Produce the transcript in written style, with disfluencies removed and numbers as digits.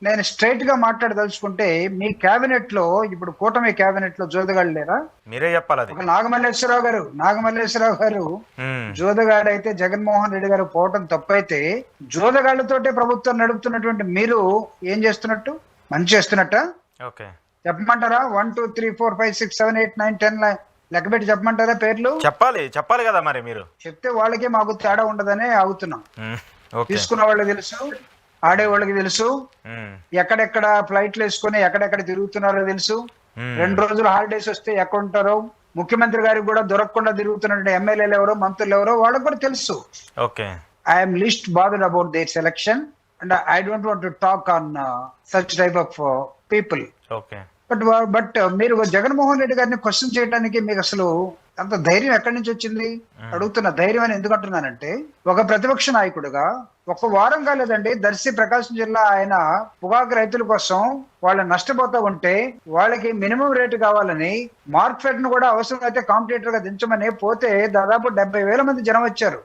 నేను స్ట్రైట్ గా మాట్లాడదలుచుకుంటే మీ కేబినెట్ లో ఇప్పుడు కూటమి కేబినెట్ లో జోదగాళ్ళు లేరా? మీరే చెప్పాలి అది. ఒక నాగమల్లేశ్వరరావు గారు ఉమ్, జోదగాడైతే జగన్మోహన్ రెడ్డి గారు పోవటం తప్పైతే జోదగాళ్లతోటే ప్రభుత్వం నడుపుతున్నటువంటి మీరు ఏం చేస్తున్నట్టు? మంచి చేస్తున్నట్ట ఓకే. చెప్పమంటారా? 1 2 3 4 5 6 7 8 9 10 లెక్క పెట్టి చెప్పమంటారా పేర్లు? చెప్పాలి కదా మరి మీరు. చెప్తే వాళ్ళకే మాకు తేడా ఉండదనే ఆగుతున్నాం. ఉమ్, ఓకే. తీసుకున్న వాళ్ళకి తెలుసు, ఆడే వాళ్ళకి తెలుసు, ఉమ్, ఎక్కడెక్కడ ఫ్లైట్లు వేసుకుని ఎక్కడెక్కడ తిరుగుతున్నారో తెలుసు. ఉమ్, 2 రోజులు హాలిడేస్ వస్తే ఎక్కడ ఉంటారో, ముఖ్యమంత్రి గారికి కూడా దొరకకుండా తిరుగుతున్నట్టు ఎమ్మెల్యేలు ఎవరో మంత్రులు ఎవరో వాళ్ళకి కూడా తెలుసు. Okay. I'm least bothered about their selection and I don't want to talk on such type of people. Okay. But మీరు జగన్మోహన్ రెడ్డి గారిని క్వశ్చన్ చేయడానికి మీకు అసలు అంత ధైర్యం ఎక్కడి నుంచి వచ్చింది? అడుగుతున్న ధైర్యం అని ఎందుకు అంటున్నానంటే, ఒక ప్రతిపక్ష నాయకుడిగా 1 వారం కాలేదండి, దర్శి ప్రకాశం జిల్లా ఆయన పొగాకు రైతుల కోసం వాళ్ళు నష్టపోతా ఉంటే వాళ్ళకి మినిమం రేటు కావాలని మార్కెట్ ను కూడా అవసరం అయితే కాంపిటేటర్ గా దించమని పోతే దాదాపు 70,000 మంది జనం వచ్చారు.